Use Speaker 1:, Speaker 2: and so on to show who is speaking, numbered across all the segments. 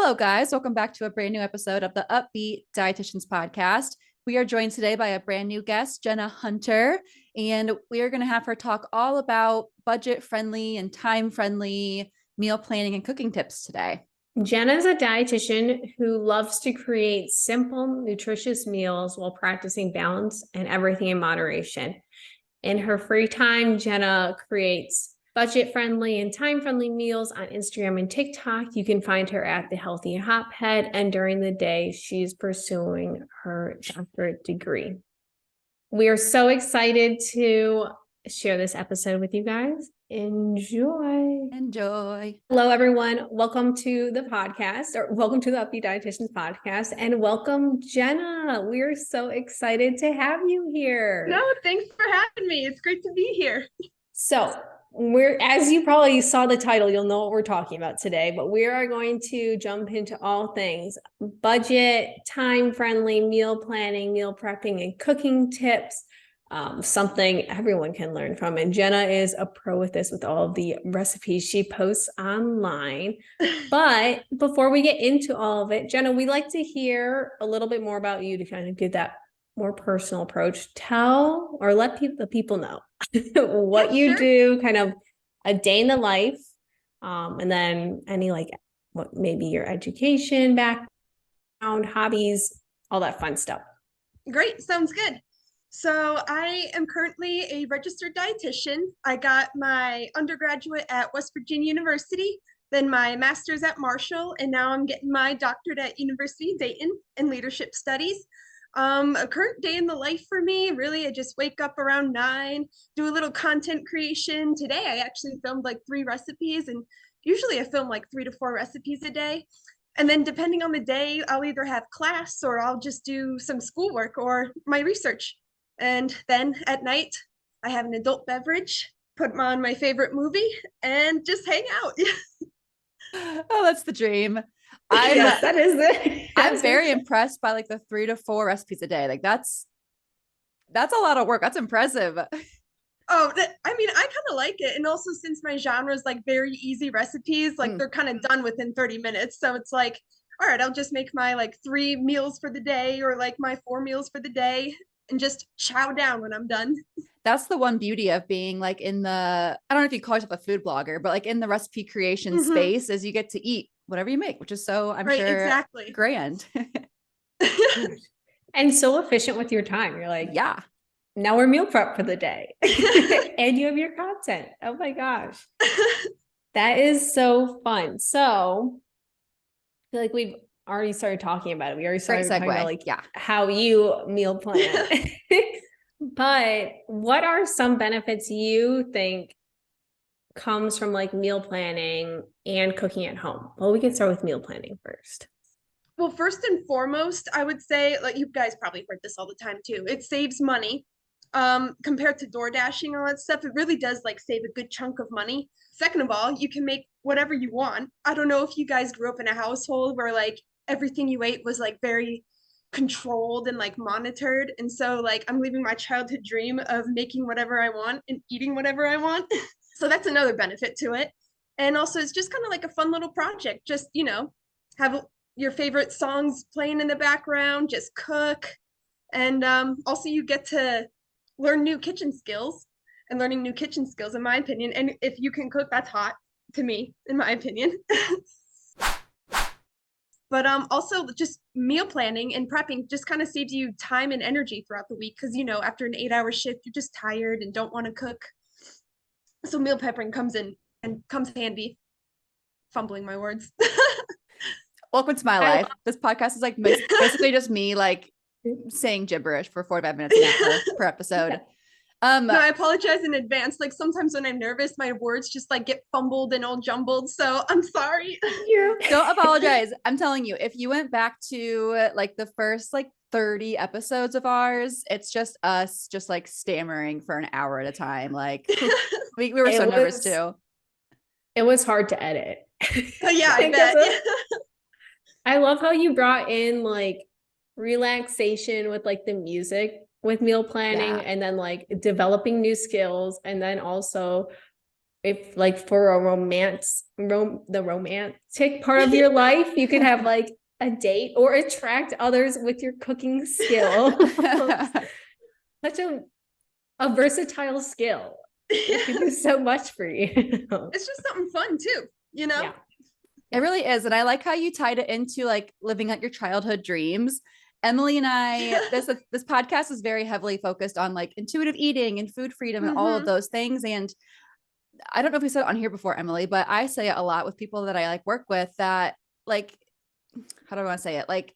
Speaker 1: Hello, guys. Welcome back to a brand new episode of the Up-Beet Dietitians podcast. We are joined today by a brand new guest, Jenna Hunter, and we are going to have her talk all about budget-friendly and time-friendly meal planning and cooking tips today.
Speaker 2: Jenna is a dietitian who loves to create simple, nutritious meals while practicing balance and everything in moderation. In her free time, Jenna creates budget-friendly and time-friendly meals on Instagram and TikTok. You can find her at The Healthy Hophead, and during the day, she's pursuing her doctorate degree. We are so excited to share this episode with you guys. Enjoy. Hello, everyone. Welcome to the podcast, or welcome to the Up-Beet Dietitians podcast, and welcome, Jenna. We're so excited to have you here.
Speaker 3: No, thanks for having me. It's great to be here.
Speaker 2: So as you probably saw the title, you'll know what we're talking about today, but we are going to jump into all things budget, time-friendly meal planning, meal prepping, and cooking tips. Something everyone can learn from. And Jenna is a pro with this, with all of the recipes she posts online. But before we get into all of it, Jenna, we'd like to hear a little bit more about you to kind of give that more personal approach. Tell or let the people know what you do, kind of a day in the life, and then any what maybe your education background, hobbies, all that fun stuff.
Speaker 3: Great, sounds good. So I am currently a registered dietitian. I got my undergraduate at West Virginia University, then my master's at Marshall, and now I'm getting my doctorate at University of Dayton in leadership studies. A current day in the life for me, really, I just wake up around 9, do a little content creation. Today, I actually filmed like 3 recipes, and usually I film like 3 to 4 recipes a day. And then depending on the day, I'll either have class or I'll just do some schoolwork or my research. And then at night, I have an adult beverage, put on my favorite movie, and just hang out.
Speaker 1: Oh, that's the dream.
Speaker 2: Yes, that is it.
Speaker 1: I'm very impressed by like the 3 to 4 recipes a day. Like that's a lot of work. That's impressive.
Speaker 3: Oh, I mean, I kind of like it. And also since my genre is like very easy recipes, like they're kind of done within 30 minutes. So it's like, all right, I'll just make my like 3 meals for the day or like my 4 meals for the day and just chow down when I'm done.
Speaker 1: That's the one beauty of being like in the, I don't know if you call yourself a food blogger, but like in the recipe creation space is you get to eat whatever you make, which is so, I'm sure,
Speaker 3: exactly
Speaker 1: grand.
Speaker 2: And so efficient with your time. You're like,
Speaker 1: yeah,
Speaker 2: now we're meal prep for the day. And you have your content. Oh my gosh. That is so fun. So I feel like we've already started talking about it. We already started talking about how you meal plan. But what are some benefits you think comes from like meal planning and cooking at home? Well, we can start with meal planning first.
Speaker 3: Well, first and foremost, I would say, like you guys probably heard this all the time too, it saves money. Compared to door dashing and all that stuff, it really does like save a good chunk of money. Second of all, you can make whatever you want. I don't know if you guys grew up in a household where like everything you ate was like very controlled and like monitored. And so like I'm living my childhood dream of making whatever I want and eating whatever I want. So that's another benefit to it. And also it's just kind of like a fun little project. Just, have your favorite songs playing in the background, just cook. And also you get to learn new kitchen skills, and learning new kitchen skills, in my opinion. And if you can cook, that's hot to me, in my opinion. But also just meal planning and prepping just kind of saves you time and energy throughout the week. Because, after an 8-hour shift, you're just tired and don't want to cook. So meal prepping comes in and comes handy. Fumbling my words.
Speaker 1: Welcome to my life. This podcast is like basically just me like saying gibberish for 45 minutes per episode.
Speaker 3: No, I apologize in advance. Like sometimes when I'm nervous, my words just like get fumbled and all jumbled. So I'm sorry.
Speaker 1: Don't apologize. I'm telling you, if you went back to like the first like 30 episodes of ours, it's just us just like stammering for an hour at a time. Like we were so nervous too.
Speaker 2: It was hard to edit.
Speaker 3: Yeah, I bet.
Speaker 2: I love how you brought in like relaxation with like the music with meal planning and then like developing new skills, and then also if like for a the romantic part of your life, you could have like a date or attract others with your cooking skill. Such a versatile skill. It can do so much for you.
Speaker 3: It's just something fun too, you know?
Speaker 2: Yeah.
Speaker 1: It really is. And I like how you tied it into like living out your childhood dreams. Emily and I, this podcast is very heavily focused on like intuitive eating and food freedom and all of those things. And I don't know if we said it on here before, Emily, but I say it a lot with people that I like work with that like, how do I want to say it? Like,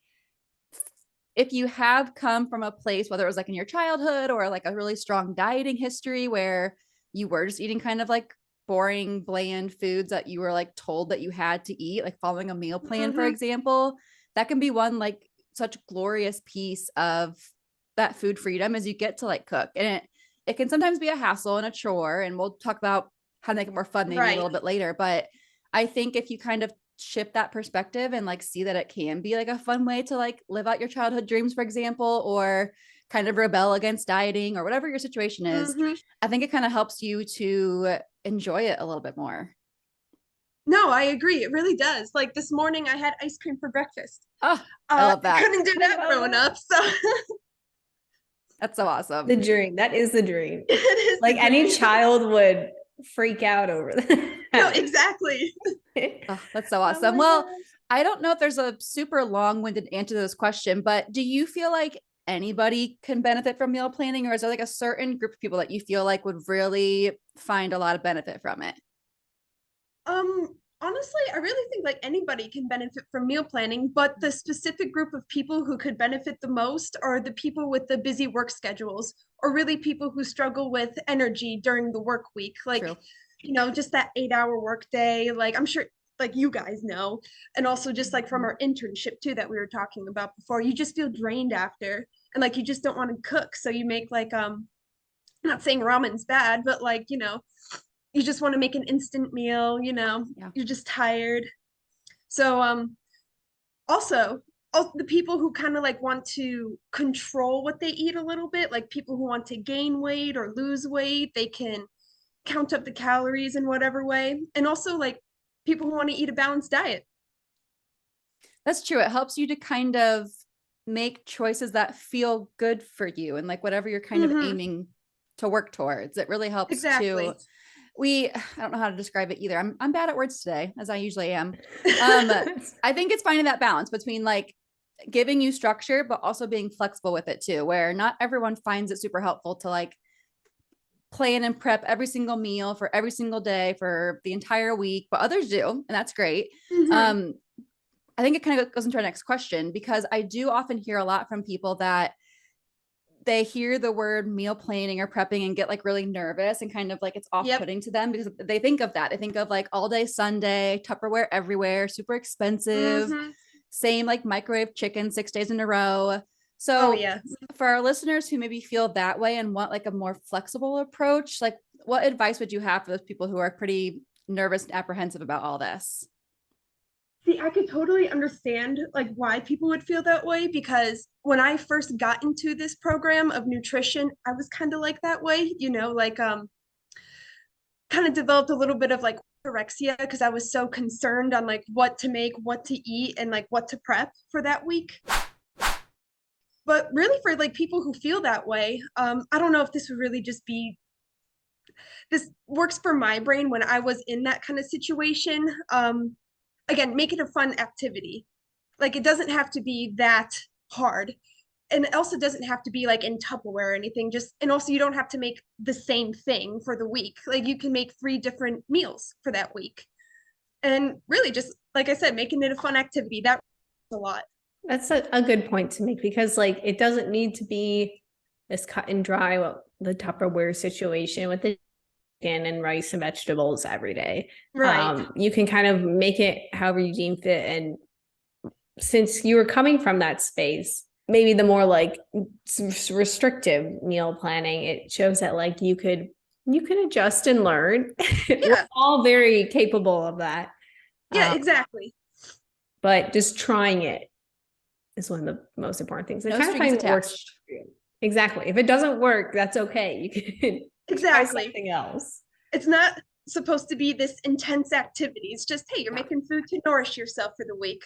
Speaker 1: if you have come from a place, whether it was like in your childhood or like a really strong dieting history where you were just eating kind of like boring, bland foods that you were like told that you had to eat, like following a meal plan, for example, that can be one like such glorious piece of that food freedom as you get to like cook. And it can sometimes be a hassle and a chore. And we'll talk about how to make it more fun maybe a little bit later. But I think if you kind of shift that perspective and like see that it can be like a fun way to like live out your childhood dreams, for example, or kind of rebel against dieting or whatever your situation is, I think it kind of helps you to enjoy it a little bit more.
Speaker 3: No, I agree. It really does. Like this morning I had ice cream for breakfast.
Speaker 1: Oh, I love that.
Speaker 3: Couldn't do that growing up. So
Speaker 1: that's so awesome.
Speaker 2: The dream. That is the dream.
Speaker 3: it is
Speaker 2: like any child would freak out over that.
Speaker 3: No, exactly.
Speaker 1: Oh, that's so awesome. Well, I don't know if there's a super long-winded answer to this question, but do you feel like anybody can benefit from meal planning, or is there like a certain group of people that you feel like would really find a lot of benefit from it?
Speaker 3: Honestly, I really think like anybody can benefit from meal planning, but the specific group of people who could benefit the most are the people with the busy work schedules, or really people who struggle with energy during the work week. Like, you know, just that 8-hour work day. Like, I'm sure like you guys know, and also just like from our internship too, that we were talking about before, you just feel drained after, and like, you just don't want to cook. So you make like, I'm not saying ramen's bad, but like, you know, you just want to make an instant meal, you know, you're just tired. So also all the people who kind of like want to control what they eat a little bit, like people who want to gain weight or lose weight, they can count up the calories in whatever way. And also like people who want to eat a balanced diet.
Speaker 1: That's true. It helps you to kind of make choices that feel good for you and like whatever you're kind of aiming to work towards. It really helps to I don't know how to describe it either. I'm bad at words today, as I usually am. I think it's finding that balance between like giving you structure, but also being flexible with it too, where not everyone finds it super helpful to like plan and prep every single meal for every single day for the entire week, but others do, and that's great. I think it kind of goes into our next question, because I do often hear a lot from people that they hear the word meal planning or prepping and get like really nervous and kind of like it's off-putting to them, because they think of that. They think of like all day Sunday, Tupperware everywhere, super expensive, same like microwave chicken 6 days in a row. So for our listeners who maybe feel that way and want like a more flexible approach, like what advice would you have for those people who are pretty nervous and apprehensive about all this?
Speaker 3: See, I could totally understand like why people would feel that way, because when I first got into this program of nutrition, I was kind of like that way, you know, like kind of developed a little bit of like anorexia because I was so concerned on like what to make, what to eat, and like what to prep for that week. But really for like people who feel that way, I don't know if this would really just be, this works for my brain when I was in that kind of situation. Again, make it a fun activity. Like it doesn't have to be that hard. And it also doesn't have to be like in Tupperware or anything. Just, and also you don't have to make the same thing for the week. Like you can make 3 different meals for that week. And really just, like I said, making it a fun activity, that a lot.
Speaker 2: That's a good point to make, because like it doesn't need to be this cut and dry, the Tupperware situation with the chicken and rice and vegetables every day.
Speaker 3: Right.
Speaker 2: You can kind of make it however you deem fit. And since you were coming from that space, maybe the more like restrictive meal planning, it shows that like you could adjust and learn. We're all very capable of that.
Speaker 3: Yeah, exactly.
Speaker 2: But just trying it is one of the most important things.
Speaker 1: No strings attached.
Speaker 2: Exactly. If it doesn't work, that's okay. You can try something else.
Speaker 3: It's not supposed to be this intense activity. It's just, hey, you're making food to nourish yourself for the week.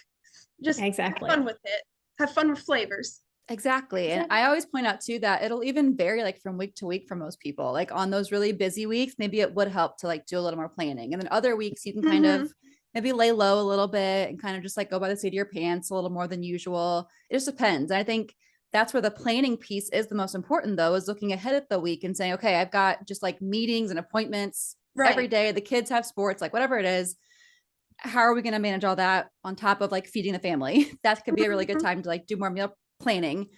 Speaker 3: Just
Speaker 2: Exactly.
Speaker 3: have fun with it. Have fun with flavors.
Speaker 1: Exactly. And I always point out too that it'll even vary like from week to week for most people. Like on those really busy weeks, maybe it would help to like do a little more planning. And then other weeks you can kind of maybe lay low a little bit and kind of just like go by the seat of your pants a little more than usual. It just depends. And I think that's where the planning piece is the most important though, is looking ahead at the week and saying, okay, I've got just like meetings and appointments every day. The kids have sports, like whatever it is. How are we going to manage all that on top of like feeding the family? That could be a really good time to like do more meal planning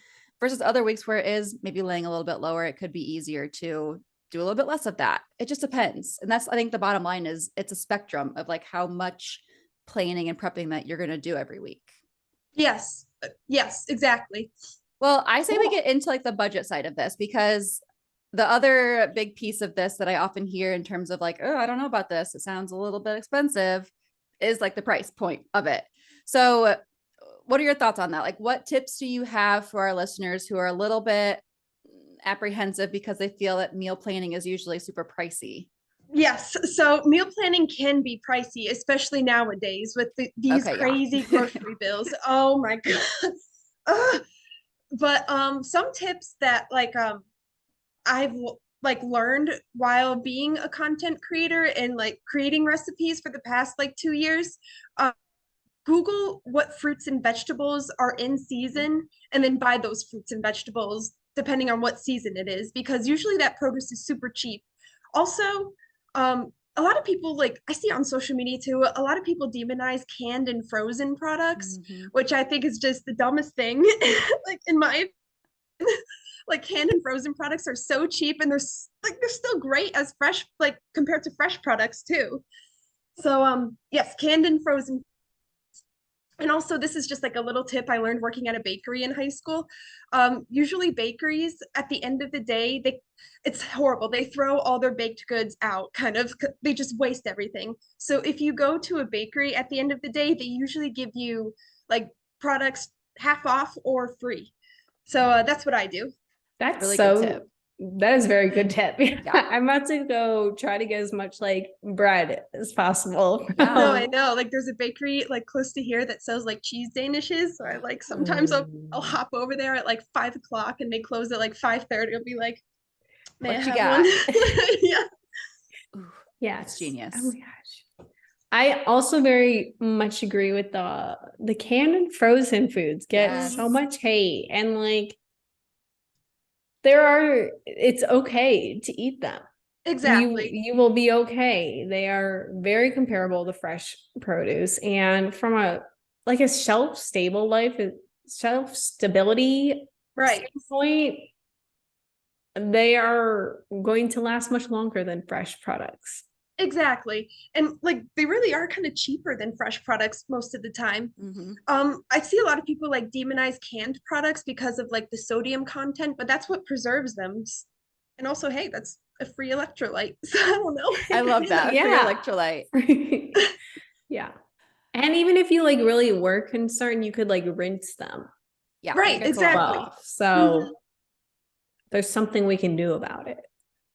Speaker 1: versus other weeks where it is maybe laying a little bit lower. It could be easier to do a little bit less of that. It just depends. And that's, I think the bottom line is it's a spectrum of like how much planning and prepping that you're going to do every week.
Speaker 3: Yes. Yes, exactly.
Speaker 1: Well, I say we get into like the budget side of this because the other big piece of this that I often hear in terms of like, oh, I don't know about this, it sounds a little bit expensive, is like the price point of it. So what are your thoughts on that? Like what tips do you have for our listeners who are a little bit apprehensive because they feel that meal planning is usually super pricey?
Speaker 3: Yes. So meal planning can be pricey, especially nowadays with these crazy grocery bills. Oh my God. But some tips that like I've like learned while being a content creator and like creating recipes for the past like 2 years. Google what fruits and vegetables are in season and then buy those fruits and vegetables depending on what season it is, because usually that produce is super cheap. Also, a lot of people, like I see on social media too, a lot of people demonize canned and frozen products, which I think is just the dumbest thing. Like in my like canned and frozen products are so cheap and they're still great as fresh, like compared to fresh products too. So yes, canned and frozen. And also, this is just like a little tip I learned working at a bakery in high school. Usually bakeries at the end of the day, it's horrible. They throw all their baked goods out, kind of, they just waste everything. So if you go to a bakery at the end of the day, they usually give you like products half off or free. So that's what I do.
Speaker 2: That's
Speaker 1: really
Speaker 2: so
Speaker 1: good tip.
Speaker 2: That is a very good tip. I'm about to go try to get as much like bread as possible.
Speaker 3: No, I know. Like there's a bakery like close to here that sells like cheese danishes. So I like sometimes I'll hop over there at like 5 o'clock and they close at like 5:30. I'll be like, may I have one? Yeah.
Speaker 1: Yeah, it's genius.
Speaker 2: Oh my gosh. I also very much agree with the canned and frozen foods get so much hate, and like it's okay to eat them.
Speaker 3: Exactly.
Speaker 2: You will be okay. They are very comparable to fresh produce. And from a shelf stability standpoint, they are going to last much longer than fresh products.
Speaker 3: Exactly. And like they really are kind of cheaper than fresh products most of the time. I see a lot of people like demonize canned products because of like the sodium content, but that's what preserves them. And also, hey, that's a free electrolyte. So I don't know.
Speaker 1: I love that. Free electrolyte.
Speaker 2: Yeah. And even if you like really were concerned, you could like rinse them.
Speaker 3: Yeah. Right. Exactly.
Speaker 2: So there's something we can do about it.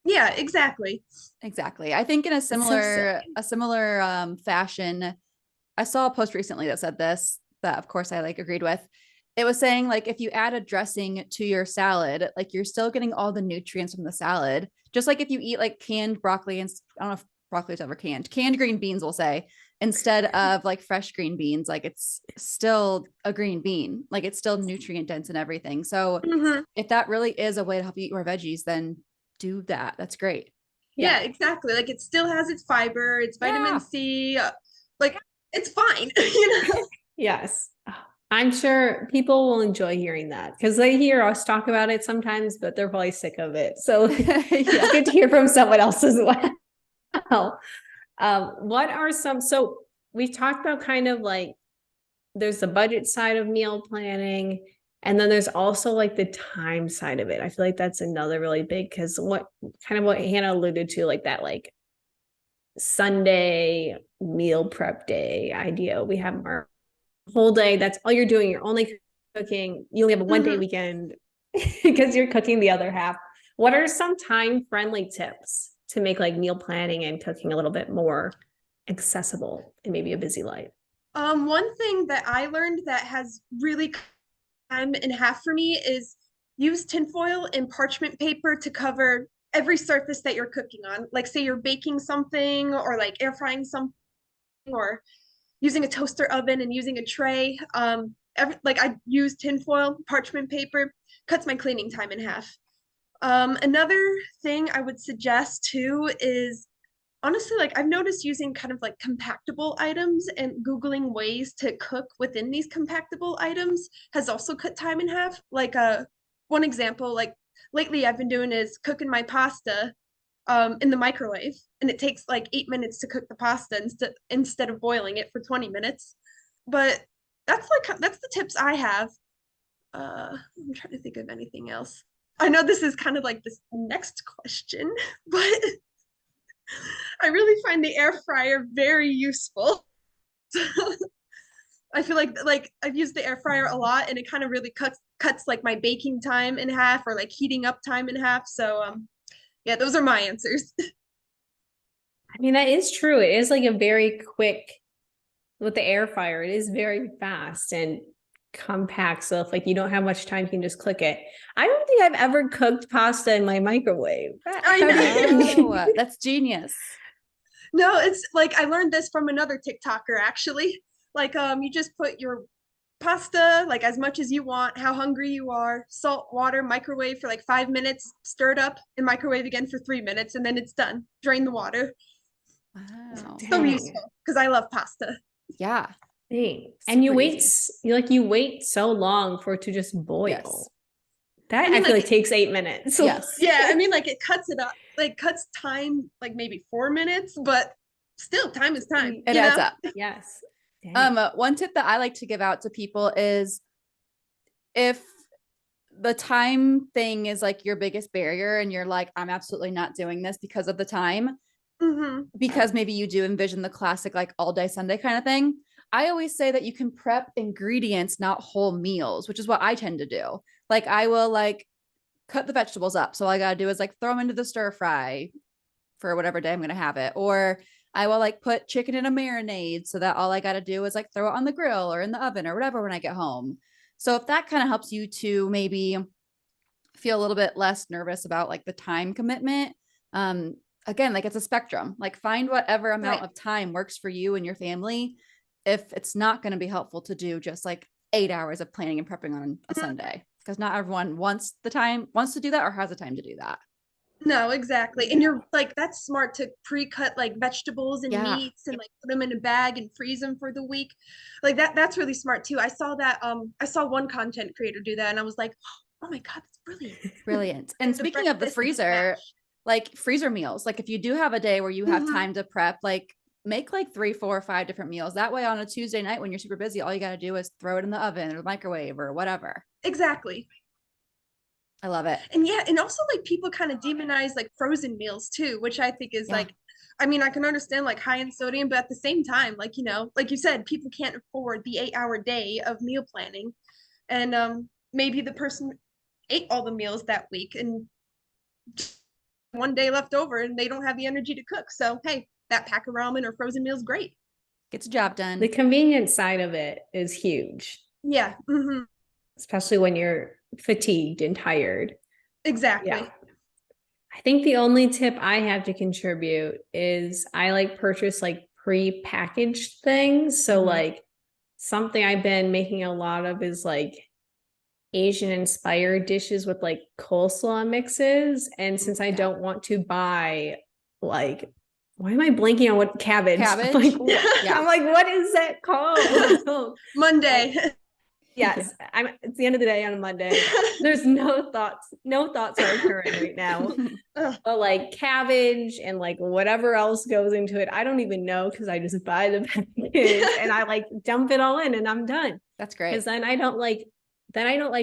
Speaker 3: Yeah, exactly.
Speaker 1: Exactly. I think in a similar fashion, I saw a post recently that said this, that of course I like agreed with. It was saying like, if you add a dressing to your salad, like you're still getting all the nutrients from the salad. Just like if you eat like canned broccoli, and I don't know if broccoli is ever canned green beans, we'll say, instead of like fresh green beans, like it's still a green bean, like it's still nutrient dense and everything. So if that really is a way to help you eat more veggies, then do that. That's great.
Speaker 3: Yeah, exactly. Like it still has its fiber, its vitamin C, like it's fine, you know?
Speaker 2: Yes. I'm sure people will enjoy hearing that because they hear us talk about it sometimes, but they're probably sick of it. So it's good to hear from someone else as well. What are so we talked about kind of like, there's the budget side of meal planning, and then there's also like the time side of it. I feel like that's another really big, because what Hannah alluded to, like that, like Sunday meal prep day idea. We have our whole day. That's all you're doing. You're only cooking. You only have a 1 day weekend because you're cooking the other half. What are some time friendly tips to make like meal planning and cooking a little bit more accessible in maybe a busy life?
Speaker 3: One thing that I learned that has really time and a half for me is use tinfoil and parchment paper to cover every surface that you're cooking on. Like say you're baking something or like air frying something or using a toaster oven and using a tray. Like I use tinfoil, parchment paper, cuts my cleaning time in half. Another thing I would suggest too is honestly, like I've noticed using kind of like compactable items and Googling ways to cook within these compactable items has also cut time in half. Like one example, like lately I've been doing is cooking my pasta in the microwave and it takes like 8 minutes to cook the pasta instead of boiling it for 20 minutes. But that's the tips I have. I'm trying to think of anything else. I know this is kind of like this next question, but I really find the air fryer very useful. I feel like I've used the air fryer a lot and it kind of really cuts like my baking time in half or like heating up time in half. So yeah, those are my answers.
Speaker 2: I mean, that is true. It is like a very quick with the air fryer. It is very fast and compact. So if like you don't have much time, you can just click it. I don't think I've ever cooked pasta in my microwave.
Speaker 3: I know.
Speaker 1: Oh, that's genius.
Speaker 3: No, it's like I learned this from another TikToker actually. Like you just put your pasta like as much as you want, how hungry you are, salt, water, microwave for like 5 minutes, stir it up, and microwave again for 3 minutes, and then it's done. Drain the water.
Speaker 1: Wow.
Speaker 3: So
Speaker 2: Dang.
Speaker 3: useful because I love pasta.
Speaker 1: Yeah.
Speaker 2: Thanks. And you
Speaker 1: Super
Speaker 2: wait,
Speaker 1: easy.
Speaker 2: you wait so long for it to just boil.
Speaker 1: Yes.
Speaker 2: That
Speaker 3: I mean,
Speaker 2: I feel
Speaker 3: like,
Speaker 2: like takes 8 minutes.
Speaker 1: Yes.
Speaker 3: Yeah, I mean, like it cuts it up, like cuts time, like maybe 4 minutes, but still, time is time.
Speaker 1: It
Speaker 3: you
Speaker 1: adds
Speaker 3: know?
Speaker 1: up.
Speaker 2: Yes. Dang.
Speaker 1: One tip that I like to give out to people is if the time thing is like your biggest barrier and you're like, I'm absolutely not doing this because of the time,
Speaker 3: Mhm.
Speaker 1: because maybe you do envision the classic like all day Sunday kind of thing. I always say that you can prep ingredients, not whole meals, which is what I tend to do. Like I will like cut the vegetables up. So all I got to do is like throw them into the stir fry for whatever day I'm going to have it. Or I will like put chicken in a marinade so that all I got to do is like throw it on the grill or in the oven or whatever when I get home. So if that kind of helps you to maybe feel a little bit less nervous about like the time commitment, again, like it's a spectrum. Like find whatever amount of time works for you and your family. If it's not going to be helpful to do just like 8 hours of planning and prepping on a Sunday, because not everyone wants to do that or has the time to do that.
Speaker 3: No, exactly. And you're like, that's smart to pre-cut like vegetables and
Speaker 1: Yeah.
Speaker 3: meats and like put them in a bag and freeze them for the week. Like that's really smart too. I saw that I saw one content creator do that and I was like, oh my God, that's brilliant.
Speaker 1: Brilliant. And
Speaker 3: The
Speaker 1: speaking of the
Speaker 3: breakfast and
Speaker 1: freezer,
Speaker 3: mash.
Speaker 1: like freezer meals, like if you do have a day where you have
Speaker 3: Mhm.
Speaker 1: time to prep, like make like 3, 4, 5 different meals. That way on a Tuesday night when you're super busy, all you got to do is throw it in the oven or the microwave or whatever.
Speaker 3: Exactly.
Speaker 1: I love it.
Speaker 3: And yeah, and also like people kind of demonize like frozen meals too, which I think is
Speaker 1: Yeah.
Speaker 3: like, I mean, I can understand like high in sodium, but at the same time, like, like you said, people can't afford the 8-hour day of meal planning. And maybe the person ate all the meals that week and one day left over and they don't have the energy to cook. So hey, that pack of ramen or frozen meal is great.
Speaker 1: Gets the job done.
Speaker 2: The convenience side of it is huge,
Speaker 3: Yeah. Mhm.
Speaker 2: especially when you're fatigued and tired.
Speaker 3: Exactly.
Speaker 2: Yeah. I think the only tip I have to contribute is I like purchase like pre-packaged things. So
Speaker 1: Mhm.
Speaker 2: like something I've been making a lot of is like Asian inspired dishes with like coleslaw mixes. And since I
Speaker 1: Yeah.
Speaker 2: don't want to buy like, why am I blanking on what cabbage?
Speaker 1: Cabbage?
Speaker 2: I'm like,
Speaker 1: Yeah.
Speaker 2: I'm like, what is that called?
Speaker 3: Monday.
Speaker 2: Yes, it's the end of the day on a Monday. There's no thoughts are occurring right now. But like cabbage and like whatever else goes into it, I don't even know because I just buy the package and I like dump it all in and I'm done.
Speaker 1: That's great.
Speaker 2: Because then I don't like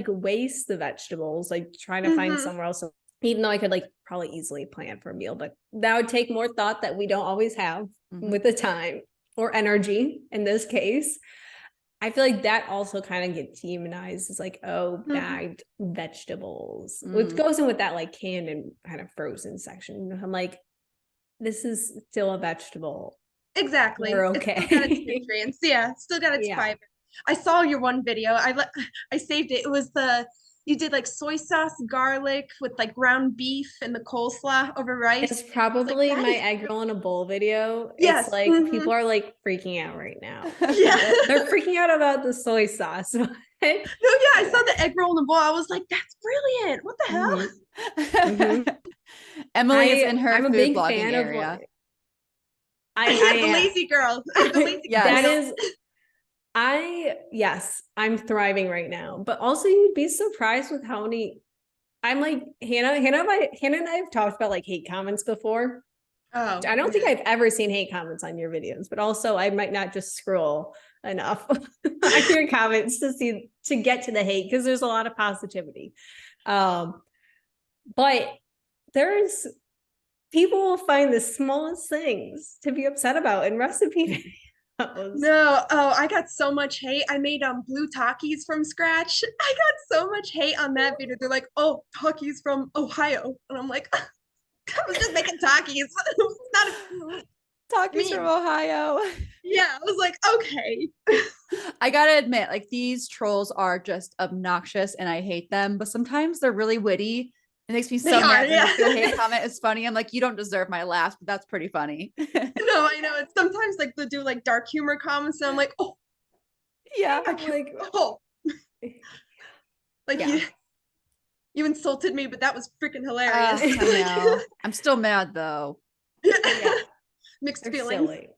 Speaker 2: waste the vegetables, like trying to find
Speaker 3: Mhm.
Speaker 2: somewhere else. Even though I could like probably easily plan for a meal, but that would take more thought that we don't always have
Speaker 1: Mhm.
Speaker 2: with the time or energy in this case. I feel like that also kind of gets demonized. It's like, oh,
Speaker 3: Mhm.
Speaker 2: bagged vegetables,
Speaker 1: Mhm.
Speaker 2: which goes in with that like canned and kind of frozen section. I'm like, this is still a vegetable.
Speaker 3: Exactly.
Speaker 2: We're
Speaker 3: It's still got its
Speaker 2: okay.
Speaker 3: nutrients. Yeah, still got its
Speaker 2: Yeah.
Speaker 3: fiber. I saw your one video. I saved it. It was you did like soy sauce, garlic with like ground beef and the coleslaw over rice.
Speaker 2: It's probably
Speaker 3: that
Speaker 2: my
Speaker 3: is-
Speaker 2: egg roll in a bowl video.
Speaker 3: Yes.
Speaker 2: It's like
Speaker 3: Mhm.
Speaker 2: people are like freaking out right now.
Speaker 3: Yeah.
Speaker 2: They're freaking out about the soy sauce.
Speaker 3: No, yeah, I saw the egg roll in the bowl. I was like, that's brilliant. What the hell?
Speaker 2: Mhm.
Speaker 1: Emily is in her
Speaker 2: I'm a
Speaker 1: food
Speaker 2: big
Speaker 1: blogging
Speaker 2: fan
Speaker 1: area.
Speaker 2: of I
Speaker 3: The
Speaker 2: am.
Speaker 3: lazy girl. The lazy
Speaker 1: Yes.
Speaker 2: That
Speaker 3: girl.
Speaker 2: is yes, I'm thriving right now. But also you'd be surprised with how many I'm like Hannah and I have talked about like hate comments before.
Speaker 3: Oh,
Speaker 2: I don't think
Speaker 3: yeah.
Speaker 2: I've ever seen hate comments on your videos, but also I might not just scroll enough on your comments to get to the hate because there's a lot of positivity. But there's people will find the smallest things to be upset about in recipe videos.
Speaker 3: No, oh, I got so much hate. I made blue Takis from scratch. I got so much hate on that video. They're like, "Oh, Takis from Ohio," and I'm like, "I was just making Takis. It's not a
Speaker 1: Takis from Ohio.
Speaker 3: yeah." I was like, "Okay."
Speaker 1: I gotta admit, like these trolls are just obnoxious and I hate them, but sometimes they're really witty. It makes me so
Speaker 3: They
Speaker 1: mad
Speaker 3: are,
Speaker 1: when the
Speaker 3: yeah.
Speaker 1: hate comment is funny. I'm like, you don't deserve my laughs, but that's pretty funny.
Speaker 3: No, I know. It's sometimes like they'll do like dark humor comments, and I'm like, "Oh,
Speaker 1: Yeah.
Speaker 2: I'm like,
Speaker 3: oh," like
Speaker 2: Yeah.
Speaker 3: you insulted me, but that was freaking hilarious.
Speaker 1: I know. I'm still mad though.
Speaker 2: Yeah.
Speaker 3: Mixed
Speaker 2: They're
Speaker 3: feelings.
Speaker 2: silly.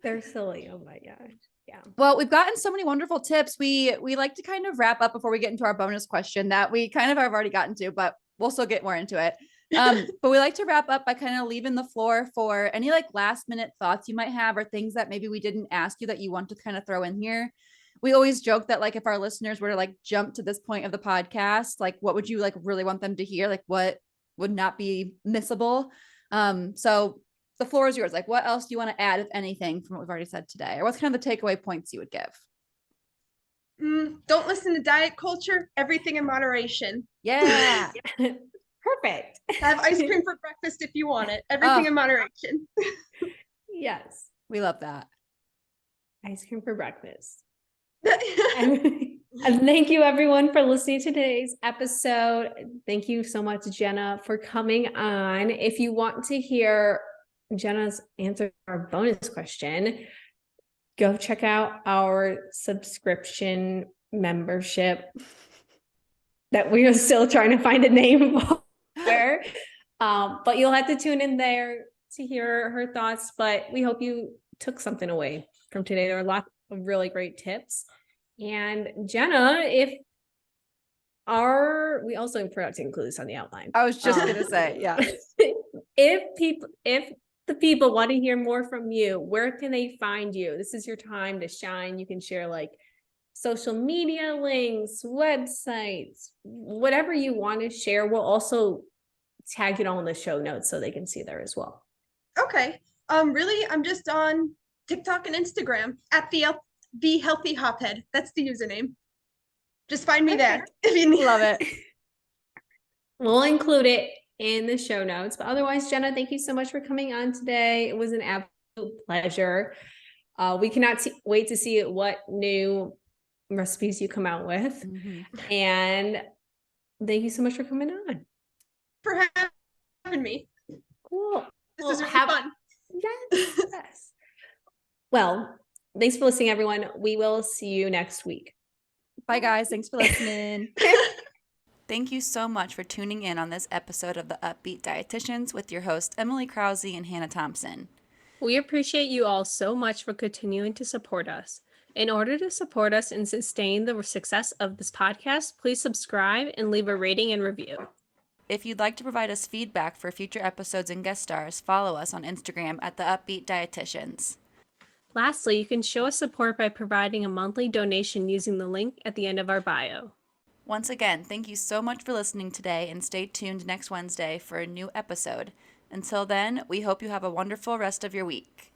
Speaker 2: They're silly. Oh my gosh. Yeah.
Speaker 1: Well, we've gotten so many wonderful tips. We like to kind of wrap up before we get into our bonus question that we kind of have already gotten to, but we'll still get more into it. But we like to wrap up by kind of leaving the floor for any like last minute thoughts you might have or things that maybe we didn't ask you that you want to kind of throw in here. We always joke that like if our listeners were to like jump to this point of the podcast, like what would you like really want them to hear? Like what would not be missable? So the floor is yours. Like what else do you want to add, if anything, from what we've already said today? Or what's kind of the takeaway points you would give?
Speaker 3: Don't listen to diet culture. Everything in moderation.
Speaker 1: Yeah.
Speaker 2: Perfect.
Speaker 3: Have ice cream for breakfast if you want it. Everything in moderation.
Speaker 2: Yes.
Speaker 1: We love that.
Speaker 2: Ice cream for breakfast. And thank you everyone for listening to today's episode. Thank you so much, Jenna, for coming on. If you want to hear Jenna's answer to our bonus question, go check out our subscription membership that we are still trying to find a name for. But you'll have to tune in there to hear her thoughts. But we hope you took something away from today. There are a lot of really great tips. And Jenna, we also forgot to include this on the outline.
Speaker 1: I was just gonna say, yeah.
Speaker 2: If the people want to hear more from you, where can they find you? This is your time to shine. You can share like social media links, websites, whatever you want to share. We'll also tag it all in the show notes so they can see there as well.
Speaker 3: Okay. Really, I'm just on TikTok and Instagram at the Healthy Hophead. That's the username. Just find me there if you need.
Speaker 1: Love it.
Speaker 2: We'll include it in the show notes. But otherwise, Jenna, thank you so much for coming on today. It was an absolute pleasure. We cannot wait to see what new recipes you come out with.
Speaker 1: Mm-hmm.
Speaker 2: And thank you so much for coming on.
Speaker 3: For having me.
Speaker 2: Cool.
Speaker 3: This is really fun.
Speaker 2: Yes. Well, thanks for listening, everyone. We will see you next week.
Speaker 1: Bye, guys. Thanks for listening. Thank you so much for tuning in on this episode of the Up-Beet Dietitians with your hosts, Emily Krause and Hannah Thompson.
Speaker 2: We appreciate you all so much for continuing to support us. In order to support us and sustain the success of this podcast, please subscribe and leave a rating and review.
Speaker 1: If you'd like to provide us feedback for future episodes and guest stars, follow us on Instagram at the Up-Beet Dietitians.
Speaker 2: Lastly, you can show us support by providing a monthly donation using the link at the end of our bio.
Speaker 1: Once again, thank you so much for listening today and stay tuned next Wednesday for a new episode. Until then, we hope you have a wonderful rest of your week.